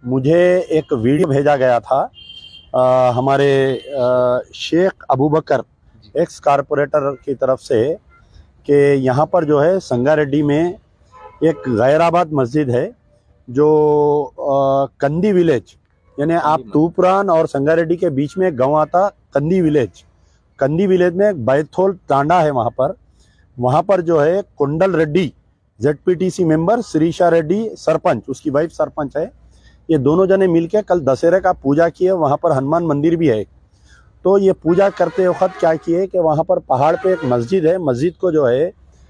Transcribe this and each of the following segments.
मुझे एक वीडियो भेजा गया था हमारे शेख अबू बकर एक्स कारपोरेटर की तरफ से कि यहाँ पर जो है संगारेड्डी में एक गैराबाद मस्जिद है जो कंदी विलेज, यानी आप तूपरान और संगारेड्डी के बीच में एक गाँव आता कंदी विलेज। कंदी विलेज में एक बैथोल तांडा है, वहाँ पर जो है कुंडल रेड्डी ZPTC मेंबर, श्रीशा रेड्डी सरपंच, उसकी वाइफ सरपंच है। ये दोनों जने मिलके कल दशहरे का पूजा किए। वहाँ पर हनुमान मंदिर भी है। तो ये पूजा करते वक्त क्या किए कि वहाँ पर पहाड़ पे एक मस्जिद है, मस्जिद को जो है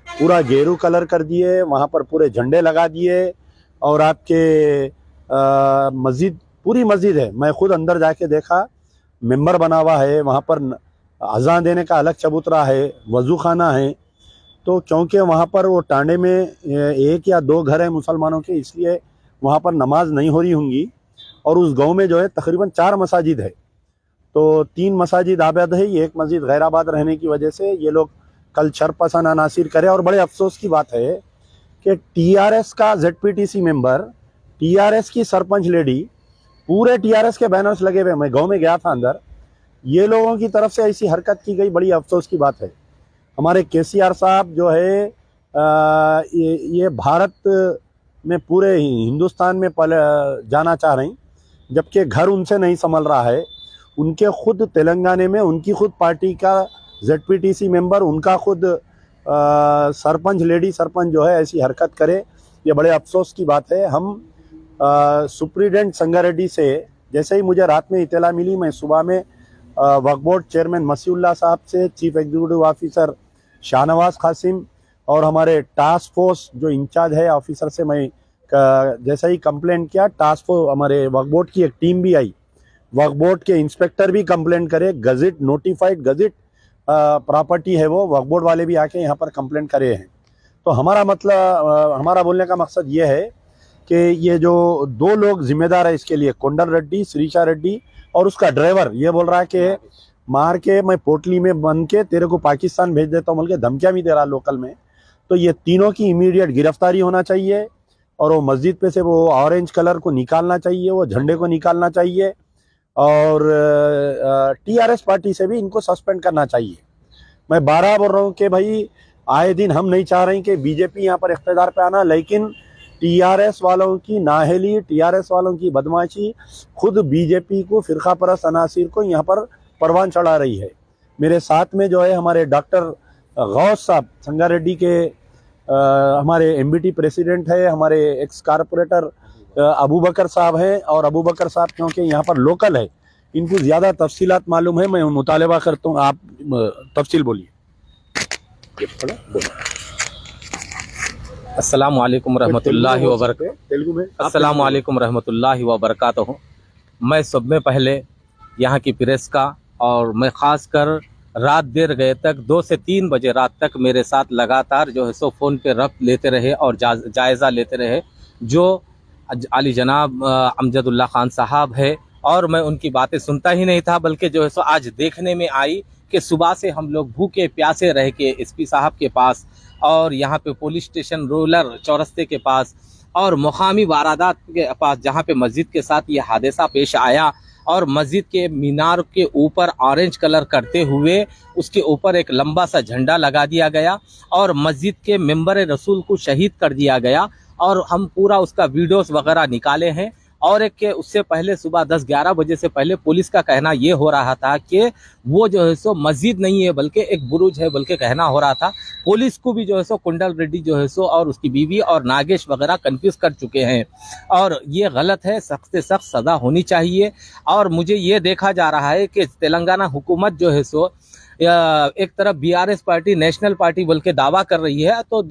पूरा गेरू कलर कर दिए, वहाँ पर पूरे झंडे लगा दिए और आपके मस्जिद पूरी मस्जिद है, मैं खुद अंदर जाके देखा, मेंबर बना हुआ है, वहाँ पर अज़ान देने का अलग चबूतरा है, वज़ू खाना है। तो क्योंकि वहाँ पर वो टांडे में 1 या 2 घर हैं मुसलमानों के, इसलिए वहाँ पर नमाज नहीं हो रही होंगी। और उस गांव में जो है तकरीबन 4 मसाजिद है, तो 3 मसाजिद आबाद है, ये एक मस्जिद गैराबाद रहने की वजह से ये लोग कल शरपसन अनासिर करे। और बड़े अफसोस की बात है कि TRS का ZPTC मेंबर, TRS की सरपंच लेडी, पूरे TRS के बैनर्स लगे हुए, मैं गाँव में गया था अंदर, ये लोगों की तरफ से ऐसी हरकत की गई, बड़ी अफसोस की बात है। हमारे KCR साहब जो है ये भारत में पूरे हिंदुस्तान में जाना चाह रही, जबकि घर उनसे नहीं संभल रहा है। उनके खुद तेलंगाना में उनकी खुद पार्टी का ZPTC मेंबर, उनका खुद सरपंच, लेडी सरपंच जो है ऐसी हरकत करे, ये बड़े अफसोस की बात है। हम सुप्रीडेंट संगारेड्डी से जैसे ही मुझे रात में इत्तला मिली, मैं सुबह में वक्फ बोर्ड चेयरमैन मसीउल्लाह साहब से, chief executive officer Shahnawaz Qasim और हमारे टास्क फोर्स जो इंचार्ज है ऑफिसर से मैं जैसा ही कंप्लेंट किया, टास्क फोर्स हमारे वक्फ बोर्ड की एक टीम भी आई, वक्फ बोर्ड के इंस्पेक्टर भी कंप्लेंट करे, गजट नोटिफाइड गजट प्रॉपर्टी है वो, वक्फ बोर्ड वाले भी आके यहाँ पर कंप्लेंट करे हैं। तो हमारा मतलब, हमारा बोलने का मकसद ये है कि ये जो 2 लोग जिम्मेदार है इसके लिए, कुंडल रेड्डी, श्रीशा रेड्डी और उसका ड्राइवर, ये बोल रहा है कि मार के मैं पोटली में बन के तेरे को पाकिस्तान भेज देता हूँ, बोल के धमकियाँ भी दे रहा लोकल में। तो ये तीनों की इमीडिएट गिरफ्तारी होना चाहिए और वो मस्जिद पे से वो ऑरेंज कलर को निकालना चाहिए, वो झंडे को निकालना चाहिए और TRS पार्टी से भी इनको सस्पेंड करना चाहिए। मैं 12 बोल रहा हूँ कि भाई आए दिन हम नहीं चाह रहे कि BJP यहाँ पर इख्तियार पे आना, लेकिन TRS वालों की नाहेली, TRS वालों की बदमाशी खुद BJP को, फिरका परस्त अनासिर को यहाँ पर परवान चढ़ा रही है। मेरे साथ में जो है हमारे डॉक्टर गौस साहब, संगारेड्डी के हमारे MBT प्रेसिडेंट है, हमारे एक्स कारपोरेटर अबू बकर साहब हैं। और अबू बकर साहब क्योंकि यहाँ पर लोकल है, इनको ज़्यादा तफसीलात मालूम है, मैं मुतालबा करता हूँ आप तफसील बोलिए। अस्सलामु अलैकुम रहमतुल्लाहि व बरकातहू। तेलुगु में अस्सलामु अलैकुम रहमतुल्लाहि व बरकातहू। मैं सब में पहले यहाँ की प्रेस का, और मैं ख़ासकर रात देर गए तक 2 से 3 बजे रात तक मेरे साथ लगातार जो है सो फ़ोन पे रब्त लेते रहे और जायज़ा लेते रहे जो अली जनाब अमजदुल्ला खान साहब है। और मैं उनकी बातें सुनता ही नहीं था, बल्कि जो है सो आज देखने में आई कि सुबह से हम लोग भूखे प्यासे रह के SP साहब के पास और यहाँ पे पुलिस स्टेशन रूरल चौरस्ते के पास और मुकामी वारदात के पास, जहाँ पे मस्जिद के साथ ये हादसा पेश आया और मस्जिद के मीनार के ऊपर ऑरेंज कलर करते हुए उसके ऊपर एक लंबा सा झंडा लगा दिया गया और मस्जिद के मेंबर रसूल को शहीद कर दिया गया। और हम पूरा उसका वीडियोस वगैरह निकाले हैं। और एक के उससे पहले सुबह 10-11 बजे से पहले पुलिस का कहना ये हो रहा था कि वो जो है सो मस्जिद नहीं है बल्कि एक बुरुज है, बल्कि कहना हो रहा था। पुलिस को भी जो है सो कुंडल रेड्डी जो है सो और उसकी बीवी और नागेश वगैरह कंफ्यूज कर चुके हैं और ये गलत है, सख्त से सख्त सज़ा होनी चाहिए। और मुझे ये देखा जा रहा है कि तेलंगाना हुकूमत जो है सो एक तरफ BRS पार्टी नेशनल पार्टी बोल के दावा कर रही है, तो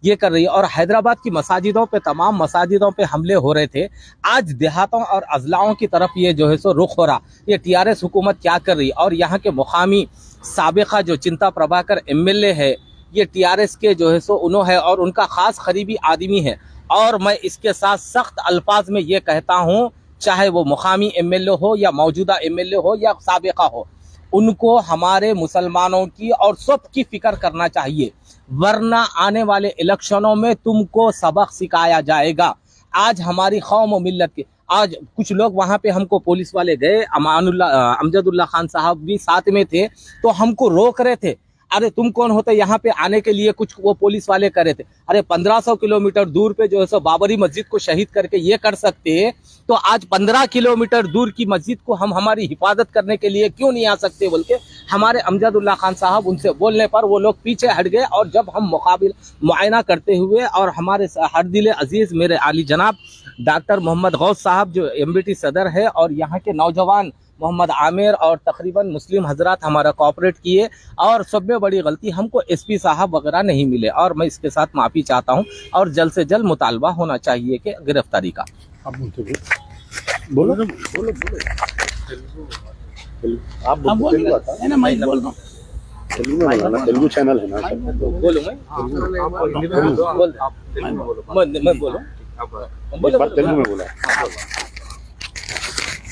ये कर रही है। और हैदराबाद की मसाजिदों पे, तमाम मसाजिदों पे हमले हो रहे थे, आज देहातों और अजलाओं की तरफ ये जो है सो रुख हो रहा। ये TRS हुकूमत क्या कर रही है? और यहाँ के मुकामी साबिका जो चिंता प्रभाकर MLA है, ये TRS के जो है सो उन्हों है और उनका खास करीबी आदमी है। और मैं इसके साथ सख्त अल्फाज में ये कहता हूँ, चाहे वो मुकामी MLA हो या मौजूदा MLA हो या साबिका हो, उनको हमारे मुसलमानों की और सब की फिक्र करना चाहिए, वरना आने वाले इलेक्शनों में तुमको सबक सिखाया जाएगा। आज हमारी कौम और मिल्लत के, आज कुछ लोग वहां पे हमको पुलिस वाले गए, अमजदुल्ला खान साहब भी साथ में थे, तो हमको रोक रहे थे, अरे तुम कौन होते यहाँ पे आने के लिए, कुछ वो पुलिस वाले करे थे। अरे 1500 किलोमीटर दूर पे जो है सो बाबरी मस्जिद को शहीद करके ये कर सकते हैं, तो आज 15 किलोमीटर दूर की मस्जिद को हम हमारी हिफाजत करने के लिए क्यों नहीं आ सकते बोल के हमारे अमजदुल्ला खान साहब, उनसे बोलने पर वो लोग पीछे हट गए। और जब हम मुआयना करते हुए, और हमारे हर दिल अजीज मेरे आली जनाब डॉक्टर मोहम्मद गौस साहब जो MBT सदर है, और यहाँ के नौजवान मोहम्मद आमिर और तकरीबन मुस्लिम हजरात हमारा कोऑपरेट किए, और सब में बड़ी गलती हमको SP साहब वगैरह नहीं मिले, और मैं इसके साथ माफ़ी चाहता हूं, और जल्द से जल्द मुतालबा होना चाहिए कि गिरफ्तारी का। आप बोलो बोलो बोलो आप बोलो, ना मैं बोल रहा हूँ, तेलुगु में बोलना, तेलुगु चैनल है ना, बोलो मैं बोलो एक बार तेलुगु में बोला,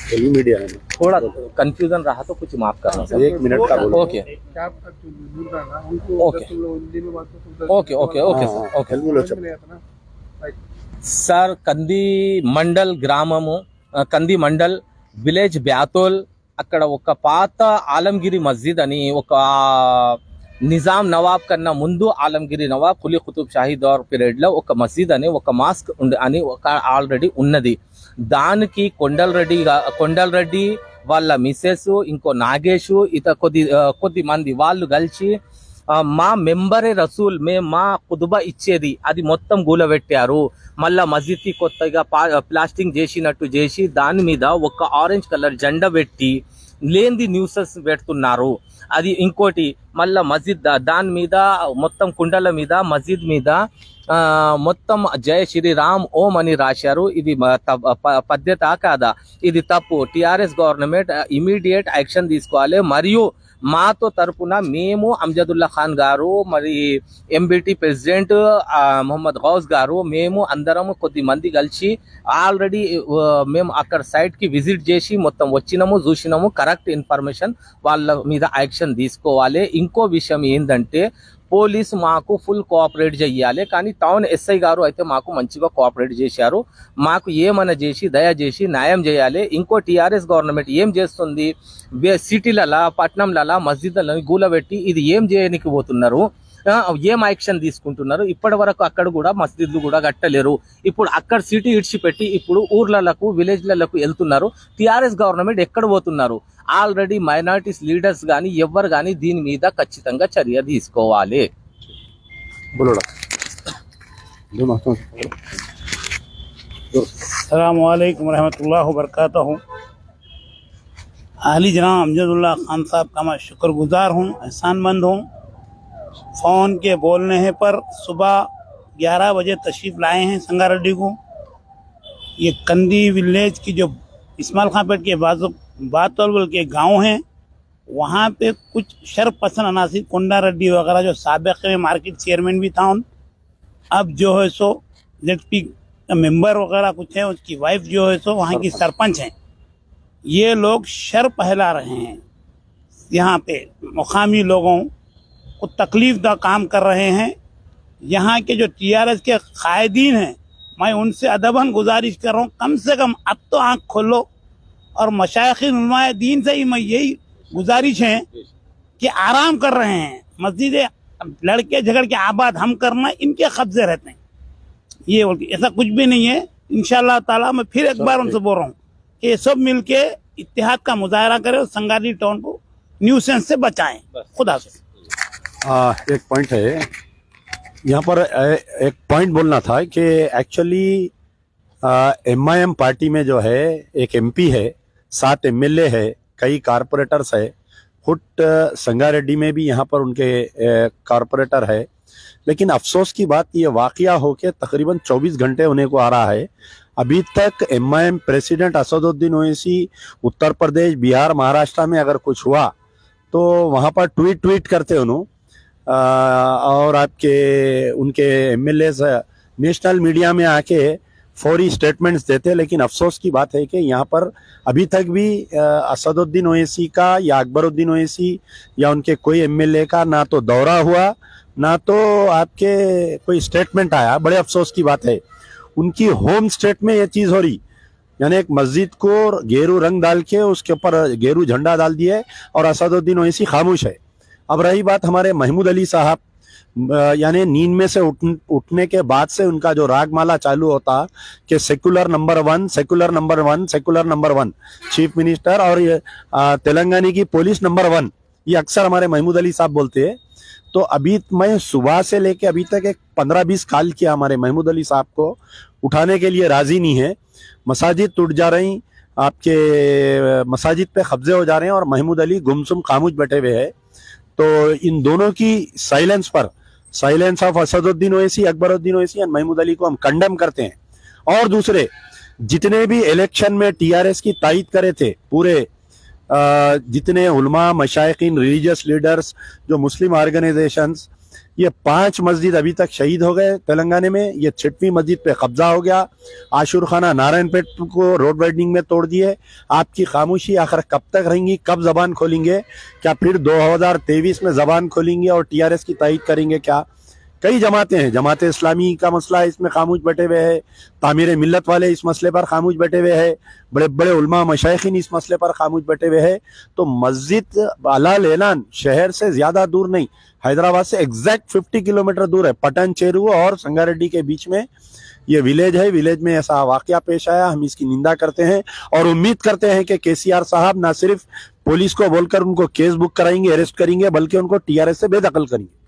तेलुगु मीडिया है ना, थोड़ा कंफ्यूजन रहा तो कुछ माफ करना सर। 1 मिनट का बोलो। Okay okay okay okay sir, okay तेलुगुలో చెప్పు సార్ కంది మండల్ విలేజ్ బ్యాతోల్, అక్కడ ఒక పాత ఆలంగిరి మస్జిద్ అని, ఒక నిజాం నవాబ్ కన్నా ముందు ఆలంగిరి నవాబ్ కులీ కుతుబ్ షాహీ దౌర్ పీరియడ్ లో ఒక మస్జిద్ అని ఒక మాస్క్ అని ఒక ఆల్రెడీ ఉన్నది. దానికి కొండల్ రెడ్డి వాళ్ళ మిసెస్, ఇంకో నాగేష్, కొద్ది మంది వాళ్ళు కలిసి మా మెంబరే రసూల్ మేము మా ఖుతుబా ఇచ్చేది అది మొత్తం గూలబెట్టారు. మళ్ళా మస్జిద్ కి కొత్తగా ప్లాస్టింగ్ చేసినట్టు చేసి దాని మీద ఒక ఆరెంజ్ కలర్ జెండా పెట్టి లేనిది న్యూసెస్ పెడుతున్నారు. అది ఇంకోటి, మళ్ళా మస్జిద్ దాని మీద మొత్తం కుండల మీద మస్జిద్ మీద మొత్తం జై శ్రీరామ్ ఓం అని రాశారు. ఇది పద్ధత కాదా? ఇది తప్పు. టిఆర్ఎస్ గవర్నమెంట్ ఇమీడియట్ యాక్షన్ తీసుకోవాలి. మరియు మాతో తరపున మేము అమ్జదుల్లా ఖాన్ గారు, మరి MBT ప్రెసిడెంట్ మొహమ్మద్ గౌస్ గారు, మేము అందరం కొద్ది మంది కలిసి ఆల్రెడీ మేము అక్కడ సైట్ కి విజిట్ చేసి మొత్తం వచ్చినాము, చూసినాము. కరెక్ట్ ఇన్ఫర్మేషన్ వాళ్ళ మీద యాక్షన్ తీసుకోవాలి. ఇంకో విషయం ఏంటంటే పోలీస్ మాకు ఫుల్ కోఆపరేట్ చేయాలి, కానీ టౌన్ SI గారు అయితే మాకు మంచిగా కోఆపరేట్ చేశారు. మాకు ఏమైనా చేసి దయచేసి న్యాయం చేయాలి. ఇంకో టిఆర్ఎస్ గవర్నమెంట్ ఏం చేస్తుంది, సిటీలలో పట్టణంలలో మస్జిద్లను గూలబెట్టి ఇది ఏం చేయడానికి పోతున్నారు, ఏం యాక్షన్ తీసుకుంటున్నారు? ఇప్పటి వరకు అక్కడ కూడా మస్జిద్లు కూడా కట్టలేరు. ఇప్పుడు అక్కడ సిటీ ఇడిచిపెట్టి ఇప్పుడు ఊర్లకు విలేజ్లకు వెళ్తున్నారు. టిఆర్ఎస్ గవర్నమెంట్ ఎక్కడ పోతున్నారు? ఆల్రెడీ మైనారిటీస్ లీడర్స్ కానీ ఎవరు కానీ దీని మీద ఖచ్చితంగా చర్య తీసుకోవాలి. अस्सलामु अलैकुम रहमतुल्लाहि व बरकातहू। आली जनाब अमजदुल्ला खान साहब का मैं शुक्रगुजार हूँ, एहसानमंद हूँ। फ़ोन के बोलने है पर सुबह 11 बजे तशरीफ़ लाए हैं संगारेड्डी को। ये कंदी विलेज की जो इस्माइल खां पेट के बातोल के गांव हैं, वहाँ पे कुछ शर्फ पसंद अनासिर कोंडा रेड्डी वगैरह जो साबिक़ में मार्केट चेयरमैन भी था, अब जो है सो ZP मेंबर वगैरह कुछ है, उसकी वाइफ जो है सो वहाँ की सरपंच हैं। ये लोग शर फैला रहे हैं, यहाँ पे मुकामी लोगों को तकलीफ दा काम कर रहे हैं। यहाँ के जो TRS के कायदीन हैं, मैं उनसे अदबन गुजारिश कर रहा हूँ, कम से कम अब तो आँख खोलो। और मशाइखीन उलमाए दीन से ही मैं यही गुजारिश है कि आराम कर रहे हैं। मस्जिदें लड़के झगड़ के आबाद हम करना, इनके कब्जे रहते हैं। ये ऐसा कुछ भी नहीं है। इंशाअल्लाह ताला मैं फिर एक बार उनसे बोल रहा हूँ कि ये सब मिलके इत्तेहाद का मुजाहरा करें और संगारेड्डी टाउन को न्यूसेंस से बचाएं। खुदा हाफिज़। एक पॉइंट है यहाँ पर, एक पॉइंट बोलना था कि एक्चुअली MIM पार्टी में जो है एक MP है, 7 MLA है, कई कारपोरेटर्स है, खुद संगारेड्डी में भी यहाँ पर उनके कारपोरेटर है। लेकिन अफसोस की बात ये वाकया हो के तकरीबन 24 घंटे होने को आ रहा है, अभी तक MIM प्रेसिडेंट असदुद्दीन ओवैसी उत्तर प्रदेश, बिहार, महाराष्ट्र में अगर कुछ हुआ तो वहाँ पर ट्वीट करते उन्होंने, और आपके उनके MLAs नेशनल मीडिया में आके फौरी स्टेटमेंट्स देते। लेकिन अफसोस की बात है कि यहाँ पर अभी तक भी असदुद्दीन ओवैसी का या अकबरुद्दीन ओवैसी या उनके कोई MLA का ना तो दौरा हुआ, ना तो आपके कोई स्टेटमेंट आया। बड़े अफसोस की बात है। उनकी होम स्टेट में ये चीज हो रही, यानी एक मस्जिद को गेरू रंग डाल के उसके ऊपर गेरू झंडा डाल दिया है और असदुद्दीन ओवैसी खामोश है। अब रही बात हमारे महमूद अली साहब, यानी नींद में से उठने के बाद से उनका जो रागमाला चालू होता कि secular number 1, secular number 1, secular number 1, chief minister और ये तेलंगाना की पुलिस नंबर 1, ये अक्सर हमारे महमूद अली साहब बोलते हैं। तो अभी मैं सुबह से लेके अभी तक एक 15-20 कॉल किया हमारे महमूद अली साहब को, उठाने के लिए राजी नहीं है। मसाजिद टूट जा रही, आपके मसाजिद पे कब्जे हो जा रहे हैं और महमूद अली गुमसुम खामोश बैठे हुए हैं। तो इन दोनों की साइलेंस पर, साइलेंस ऑफ असदुद्दीन ओवैसी, अकबरुद्दीन ओवैसी और महमूद अली को हम कंडेम करते हैं। और दूसरे जितने भी इलेक्शन में टीआरएस की तायद करे थे, पूरे जितने उलमा, मशाइखीन, रिलीजियस लीडर्स, जो मुस्लिम ऑर्गेनाइजेशंस, ये 5 मस्जिद अभी तक शहीद हो गए तेलंगाना में। ये 6वीं मस्जिद पे कब्जा हो गया। आशुर खाना नारायणपेट को रोड वाइडनिंग में तोड़ दिए। आपकी खामोशी आखिर कब तक रहेंगी? कब जबान खोलेंगे? क्या फिर 2023 में जबान खोलेंगे और टीआरएस की तायद करेंगे क्या? कई जमातें हैं, जमात इस्लामी का मसला है, इसमें खामोश बैठे हुए है। तामीर मिल्लत वाले इस मसले पर खामोश बैठे हुए हैं। बड़े बड़े उलमा मशाइखीन इस मसले पर खामोश बैठे हुए हैं। तो मस्जिद अलाल ऐलान शहर से ज्यादा दूर नहीं, हैदराबाद से एग्जैक्ट 50 किलोमीटर दूर है। पटन चेरू और संगारेड्डी के बीच में ये विलेज है। विलेज में ऐसा वाकया पेश आया, हम इसकी निंदा करते हैं और उम्मीद करते हैं कि केसीआर साहब ना सिर्फ पुलिस को बोलकर उनको केस बुक कराएंगे, अरेस्ट करेंगे, बल्कि उनको टीआरएस से बेदखल करेंगे।